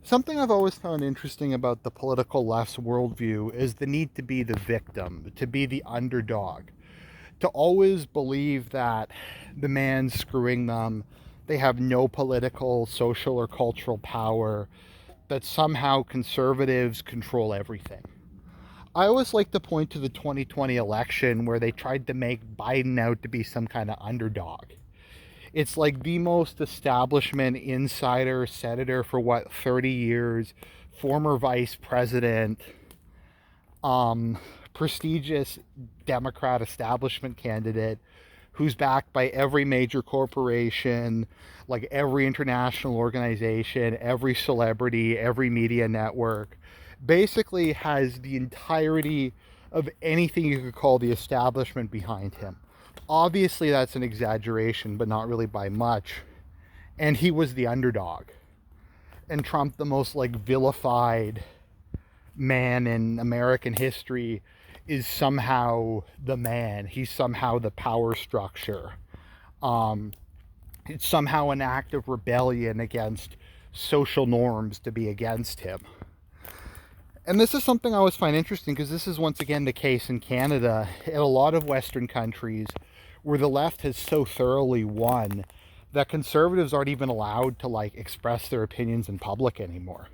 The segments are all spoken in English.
Something I've always found interesting about the political left's worldview is the need to be the victim, to be the underdog, to always believe that the man screwing them, they have no political, social, or cultural power, that somehow conservatives control everything. I always like to point to the 2020 election where they tried to make Biden out to be some kind of underdog. It's like the most establishment insider senator for what, 30 years, former vice president, um prestigious Democrat establishment candidate who's backed by every major corporation, like every international organization, every celebrity, every media network, basically has the entirety of anything you could call the establishment behind him. Obviously, that's an exaggeration, but not really by much. And he was the underdog. And Trump, the most like vilified man in American history, is somehow the man. He's somehow the power structure. Um, it's somehow an act of rebellion against social norms to be against him. And this is something I always find interesting because this is once again the case in Canada and a lot of Western countries where the left has so thoroughly won that conservatives aren't even allowed to like express their opinions in public anymore.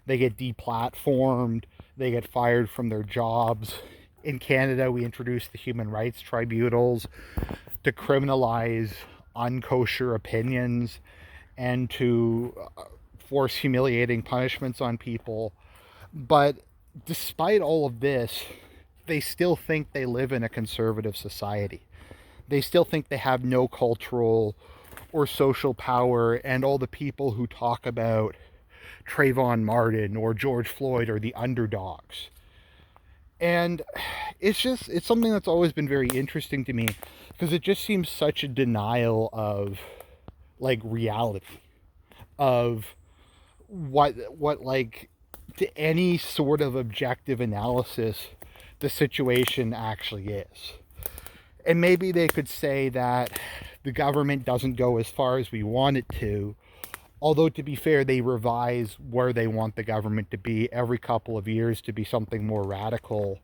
They get deplatformed, they get fired from their jobs. In Canada, we introduced the human rights tribunals to criminalize unkosher opinions and to force humiliating punishments on people. But despite all of this, they still think they live in a conservative society. They still think they have no cultural or social power, and all the people who talk about Trayvon Martin or George Floyd or the underdogs. And it's something that's always been very interesting to me because it just seems such a denial of like reality, of what like to any sort of objective analysis the situation actually is. And maybe they could say that the government doesn't go as far as we want it to, although to be fair, they revise where they want the government to be every couple of years to be something more radical.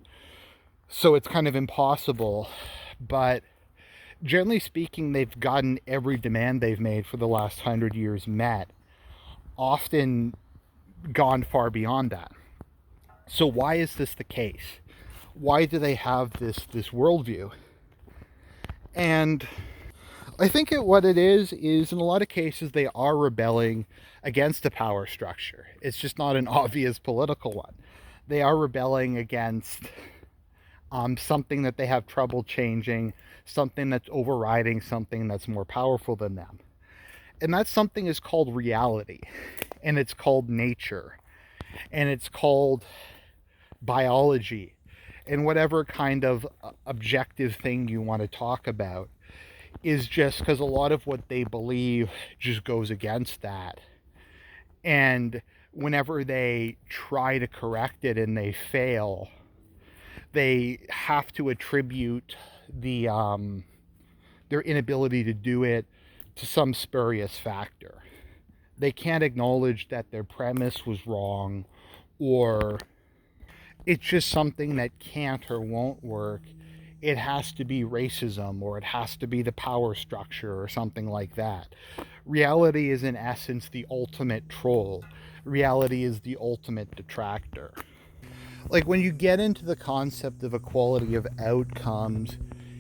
So it's kind of impossible. But generally speaking, they've gotten every demand they've made for the last 100 years met, often gone far beyond that. So why is this the case? Why do they have this worldview? And I think what it is in a lot of cases they are rebelling against the power structure. It's just not an obvious political one. They are rebelling against something that they have trouble changing, something that's overriding something that's more powerful than them. And that something is called reality, and it's called nature, and it's called biology, and whatever kind of objective thing you want to talk about is just because a lot of what they believe just goes against that. And whenever they try to correct it and they fail, they have to attribute their inability to do it to some spurious factor. They can't acknowledge that their premise was wrong, or it's just something that can't or won't work. It has to be racism, or it has to be the power structure, or something like that. Reality is, in essence, the ultimate troll. Reality is the ultimate detractor. Like when you get into the concept of equality of outcomes,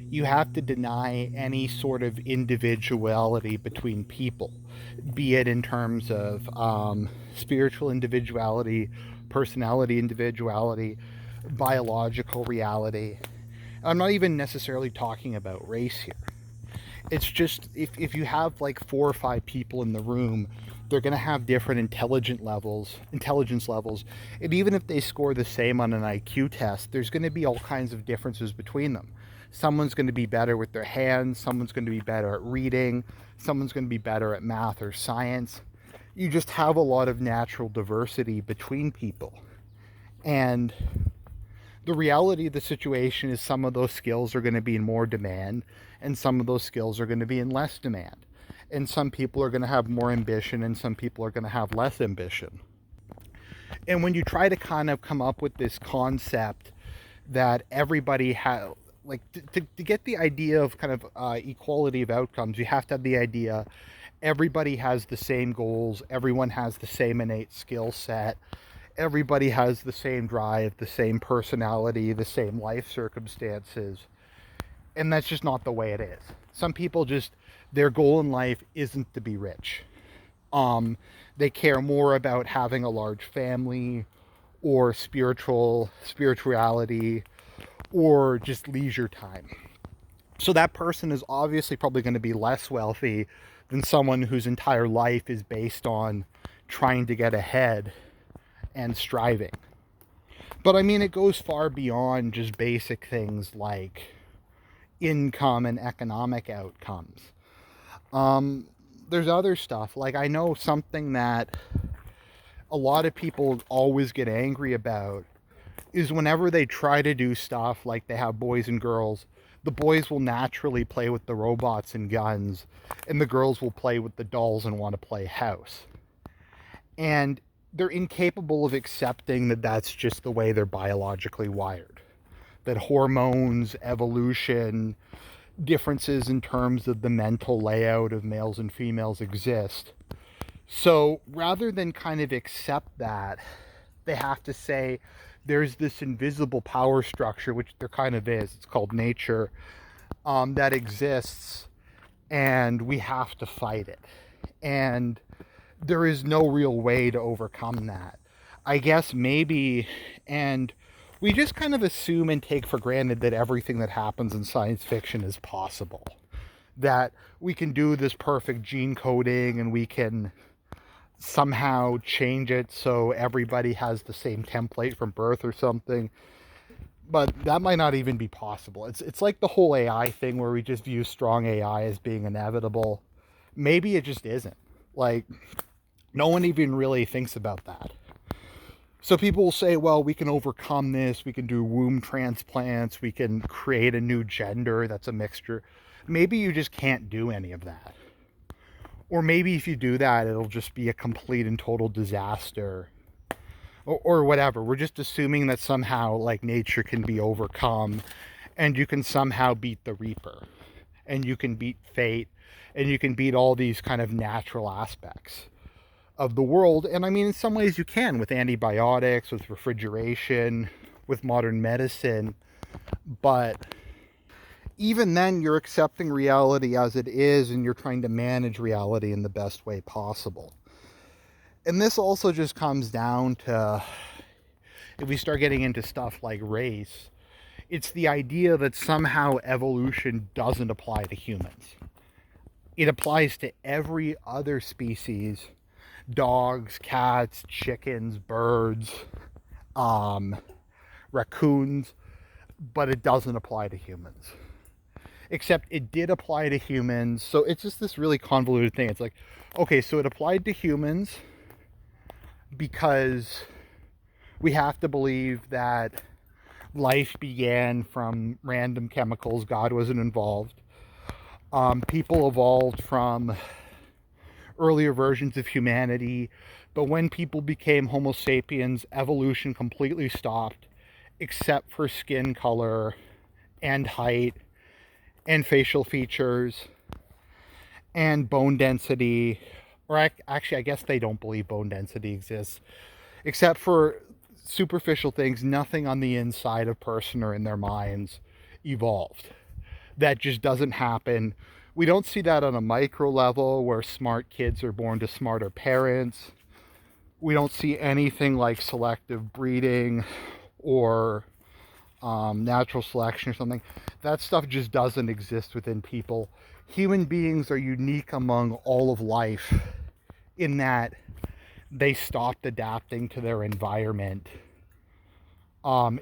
you have to deny any sort of individuality between people, be it in terms of spiritual individuality, personality individuality, biological reality. I'm not even necessarily talking about race here. It's just if you have like 4 or 5 people in the room, they're going to have different intelligence levels, and even if they score the same on an IQ test, there's going to be all kinds of differences between them. Someone's going to be better with their hands, someone's going to be better at reading, someone's going to be better at math or science. You just have a lot of natural diversity between people. And the reality of the situation is some of those skills are going to be in more demand, and some of those skills are going to be in less demand. And some people are going to have more ambition, and some people are going to have less ambition. And when you try to kind of come up with this concept that everybody has, like, to get the idea of kind of equality of outcomes, you have to have the idea everybody has the same goals, everyone has the same innate skill set, everybody has the same drive, the same personality, the same life circumstances. And that's just not the way it is. Some people just, their goal in life isn't to be rich. Um, they care more about having a large family or spirituality or just leisure time. So that person is obviously probably going to be less wealthy than someone whose entire life is based on trying to get ahead and striving. But I mean, it goes far beyond just basic things like income and economic outcomes. Um, there's other stuff. Like, I know something that a lot of people always get angry about is whenever they try to do stuff like they have boys and girls, the boys will naturally play with the robots and guns, and the girls will play with the dolls and want to play house. And they're incapable of accepting that that's just the way they're biologically wired. That hormones, evolution, differences in terms of the mental layout of males and females exist. So rather than kind of accept that, they have to say there's this invisible power structure, which there kind of is, it's called nature, that exists, and we have to fight it. And there is no real way to overcome that. I guess maybe, and we just kind of assume and take for granted that everything that happens in science fiction is possible. That we can do this perfect gene coding and we can somehow change it so everybody has the same template from birth or something. But that might not even be possible. It's like the whole AI thing where we just view strong AI as being inevitable. Maybe it just isn't. Like, no one even really thinks about that. So people will say, well, we can overcome this, we can do womb transplants, we can create a new gender that's a mixture. Maybe you just can't do any of that. Or maybe if you do that, it'll just be a complete and total disaster. Or whatever. We're just assuming that somehow, like, nature can be overcome and you can somehow beat the Reaper and you can beat fate and you can beat all these kind of natural aspects of the world. And I mean, in some ways you can, with antibiotics, with refrigeration, with modern medicine. But even then, you're accepting reality as it is and you're trying to manage reality in the best way possible. And this also just comes down to, if we start getting into stuff like race, it's the idea that somehow evolution doesn't apply to humans. It applies to every other species: dogs, cats, chickens, birds, raccoons, but it doesn't apply to humans. Except it did apply to humans, so it's just this really convoluted thing. It's like, okay, so it applied to humans because we have to believe that life began from random chemicals, God wasn't involved. People evolved from earlier versions of humanity, but when people became Homo sapiens, evolution completely stopped, except for skin color and height and facial features and bone density. Or actually, I guess they don't believe bone density exists. Except for superficial things, nothing on the inside of person or in their minds evolved. That just doesn't happen. We don't see that on a micro level where smart kids are born to smarter parents. We don't see anything like selective breeding or natural selection or something. That stuff just doesn't exist within people. Human beings are unique among all of life in that they stopped adapting to their environment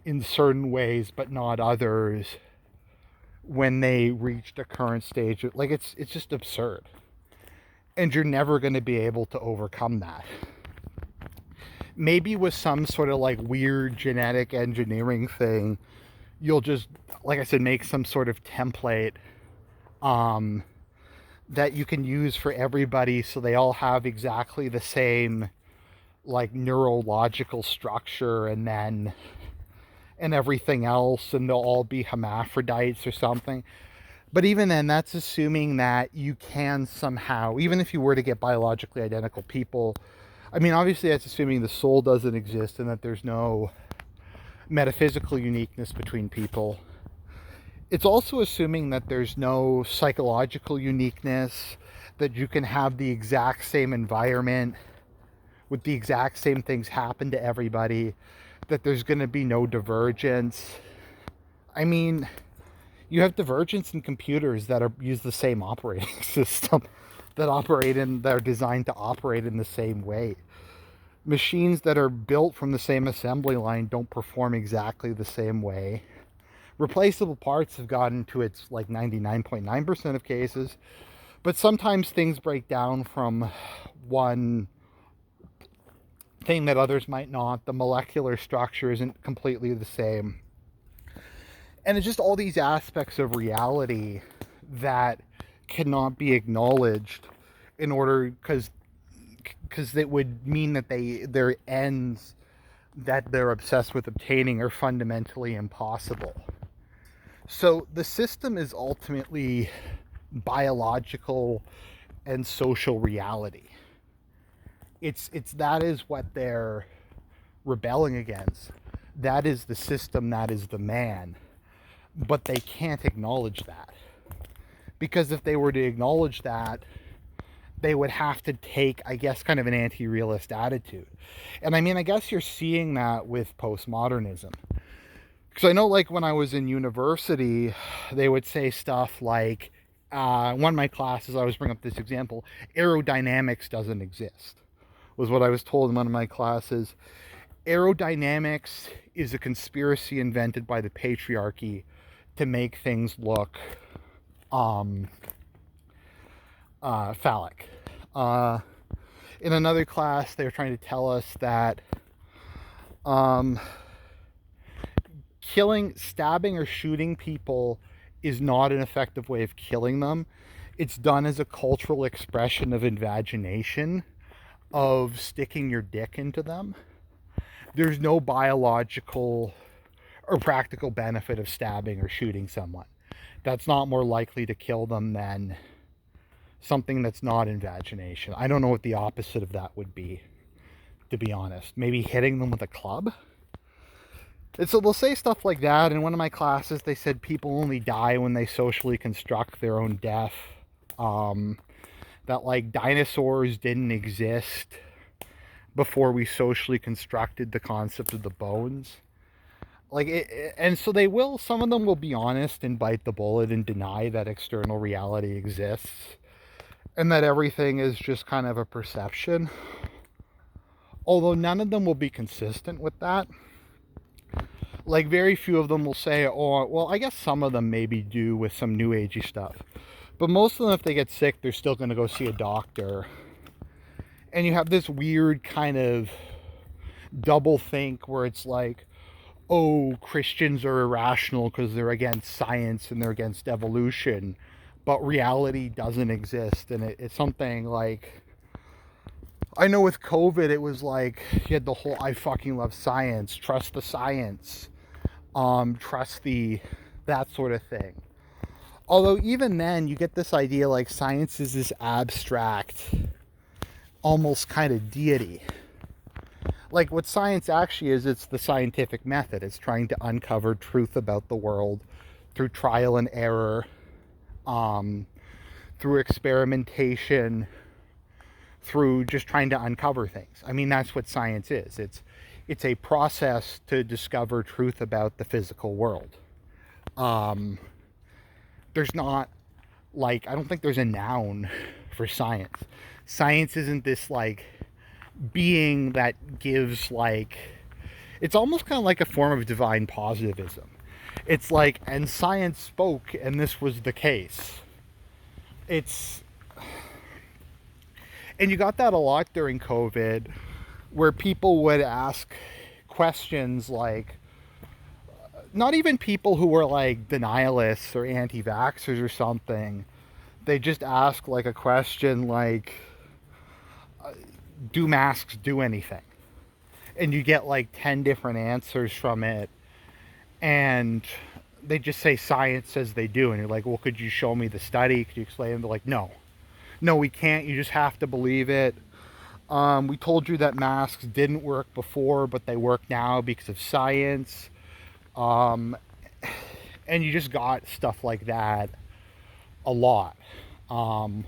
in certain ways, but not others, when they reached a current stage. Like, it's just absurd. And you're never going to be able to overcome that. Maybe with some sort of like weird genetic engineering thing, you'll just, like I said, make some sort of template that you can use for everybody so they all have exactly the same like neurological structure and everything else, and they'll all be hermaphrodites or something. But even then, that's assuming that you can somehow, even if you were to get biologically identical people, I mean, obviously that's assuming the soul doesn't exist and that there's no metaphysical uniqueness between people. It's also assuming that there's no psychological uniqueness, that you can have the exact same environment with the exact same things happen to everybody, that there's going to be no divergence. I mean, you have divergence in computers that use the same operating system, that are designed to operate in the same way. Machines that are built from the same assembly line don't perform exactly the same way. Replaceable parts have gotten to its like 99.9% of cases, but sometimes things break down from one thing that others might not. The molecular structure isn't completely the same. And it's just all these aspects of reality that cannot be acknowledged in order, because it would mean that their ends that they're obsessed with obtaining are fundamentally impossible. So the system is ultimately biological and social reality. It's that is what they're rebelling against. That is the system, that is the man. But they can't acknowledge that. Because if they were to acknowledge that, they would have to take, I guess, kind of an anti-realist attitude. And I mean, I guess you're seeing that with postmodernism. Because I know, like, when I was in university, they would say stuff like, one of my classes, I always bring up this example, aerodynamics doesn't exist, was what I was told in one of my classes. Aerodynamics is a conspiracy invented by the patriarchy to make things look phallic. In another class, they were trying to tell us that stabbing or shooting people is not an effective way of killing them. It's done as a cultural expression of invagination, of sticking your dick into them. There's no biological or practical benefit of stabbing or shooting someone. That's not more likely to kill them than something that's not invagination. I don't know what the opposite of that would be, to be honest. Maybe hitting them with a club? And so they'll say stuff like that. In one of my classes, they said people only die when they socially construct their own death. That, like, dinosaurs didn't exist before we socially constructed the concept of the bones. And so some of them will be honest and bite the bullet and deny that external reality exists and that everything is just kind of a perception. Although none of them will be consistent with that. Like, very few of them will say, oh, well, I guess some of them maybe do with some new agey stuff. But most of them, if they get sick, they're still going to go see a doctor. And you have this weird kind of double think where it's like, oh, Christians are irrational because they're against science and they're against evolution, but reality doesn't exist. And it's something like, I know with COVID, it was like, you had the whole, I fucking love science, trust the science, trust that sort of thing. Although even then, you get this idea like science is this abstract, almost kind of deity. Like, what science actually is, it's the scientific method. It's trying to uncover truth about the world through trial and error, through experimentation, through just trying to uncover things. I mean, that's what science is. It's a process to discover truth about the physical world. There's not, like, I don't think there's a noun for science. Science isn't this, like, being that gives, like, it's almost kind of like a form of divine positivism. It's like, and science spoke and this was the case. And you got that a lot during COVID, where people would ask questions like, not even people who were like denialists or anti-vaxxers or something, they just ask like a question like, do masks do anything? and you get like 10 different answers from it, and they just say science says they do, and you're like, well, could you show me the study? Could you explain? And they're like, no, we can't. You just have to believe it. We told you that masks didn't work before, but they work now because of science. Um, and you just got stuff like that a lot. Um,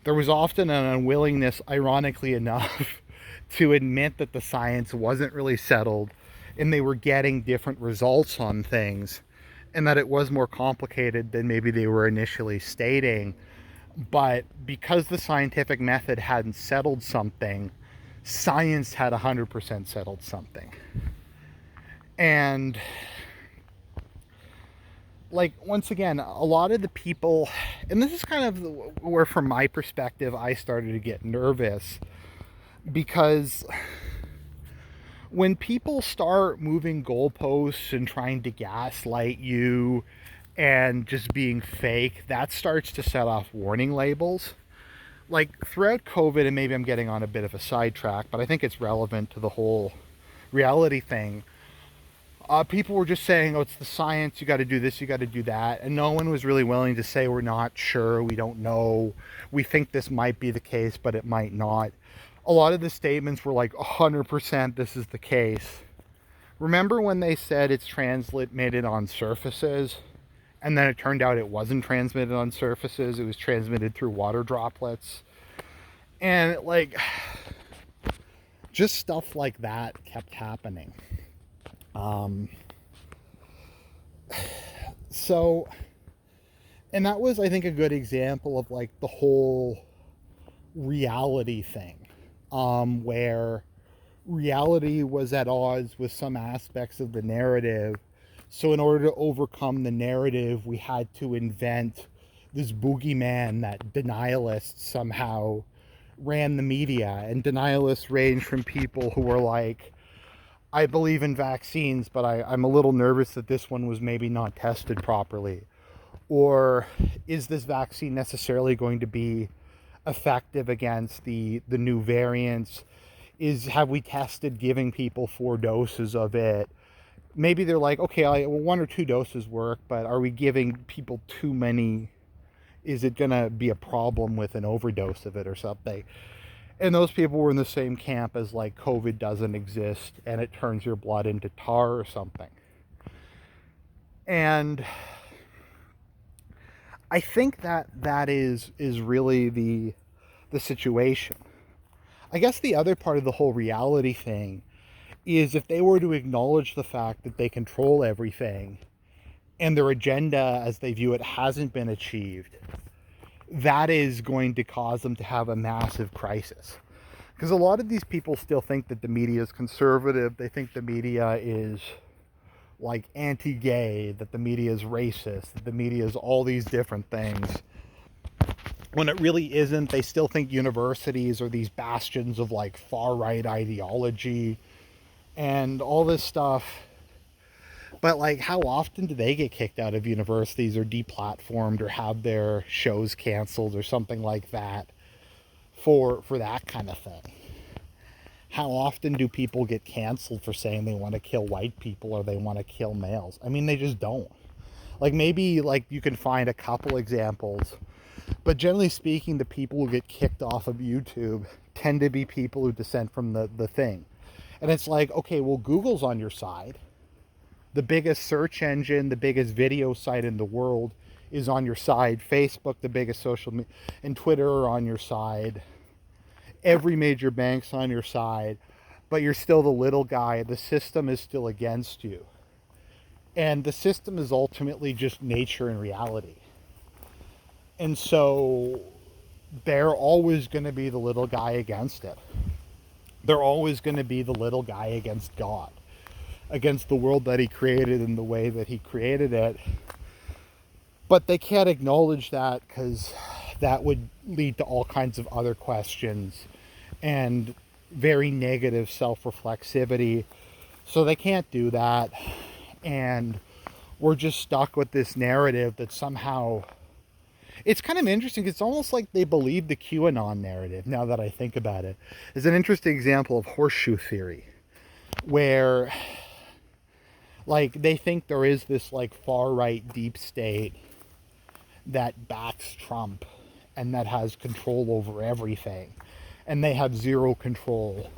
there was often an unwillingness, ironically enough, to admit that the science wasn't really settled and they were getting different results on things, and that it was more complicated than maybe they were initially stating. But because the scientific method hadn't settled something, science had 100% settled something. And like, once again, a lot of the people, and this is kind of where from my perspective I started to get nervous, because when people start moving goalposts and trying to gaslight you and just being fake, that starts to set off warning labels. Like throughout COVID, and maybe I'm getting on a bit of a sidetrack, but I think it's relevant to the whole reality thing. People were just saying, oh, it's the science, you got to do this, you got to do that. And no one was really willing to say, we're not sure, we don't know, we think this might be the case, but it might not. A lot of the statements were like, 100% this is the case. Remember when they said it's transmitted on surfaces? And then it turned out it wasn't transmitted on surfaces, it was transmitted through water droplets. And like, just stuff like that kept happening. Um, so, and that was, I think, a good example of like the whole reality thing, where reality was at odds with some aspects of the narrative. So in order to overcome the narrative, we had to invent this boogeyman that denialists somehow ran the media. And denialists range from people who were like, I believe in vaccines, but I'm a little nervous that this one was maybe not tested properly. Or is this vaccine necessarily going to be effective against the new variants? Have we tested giving people 4 doses of it? Maybe they're like, okay, well, 1 or 2 doses work, but are we giving people too many? Is it going to be a problem with an overdose of it or something? And those people were in the same camp as like COVID doesn't exist and it turns your blood into tar or something. And I think that is really the situation. I guess the other part of the whole reality thing is if they were to acknowledge the fact that they control everything and their agenda as they view it hasn't been achieved, that is going to cause them to have a massive crisis. Because a lot of these people still think that the media is conservative. They think the media is like anti-gay, that the media is racist, that the media is all these different things. When it really isn't. They still think universities are these bastions of like far-right ideology and all this stuff. But like, how often do they get kicked out of universities or deplatformed or have their shows canceled or something like that for that kind of thing? How often do people get canceled for saying they want to kill white people or they want to kill males? I mean, they just don't. Like, maybe like you can find a couple examples, but generally speaking, the people who get kicked off of YouTube tend to be people who dissent from the thing. And it's like, okay, well, Google's on your side. The biggest search engine, the biggest video site in the world is on your side. Facebook, the biggest social media, and Twitter are on your side. Every major bank's on your side, but you're still the little guy. The system is still against you. And the system is ultimately just nature and reality. And so they're always going to be the little guy against it. They're always going to be the little guy against God, against the world that he created and the way that he created it. But they can't acknowledge that because that would lead to all kinds of other questions and very negative self-reflexivity. So they can't do that. And we're just stuck with this narrative that somehow... It's kind of interesting. It's almost like they believe the QAnon narrative, now that I think about it. It's an interesting example of horseshoe theory. where like they think there is this like far right deep state that backs Trump and that has control over everything, and they have zero control,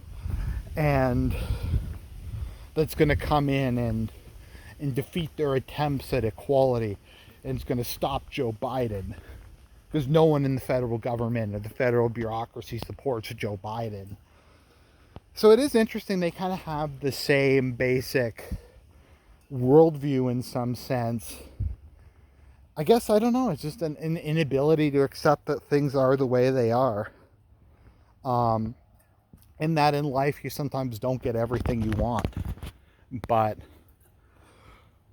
and that's going to come in and defeat their attempts at equality, and it's going to stop Joe Biden because no one in the federal government or the federal bureaucracy supports Joe Biden. So it is interesting, they kind of have the same basic worldview in some sense. I guess, I don't know, it's just an inability to accept that things are the way they are. And that in life you sometimes don't get everything you want. But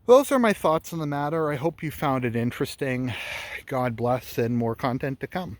those are my thoughts on the matter. I hope you found it interesting. God bless, and more content to come.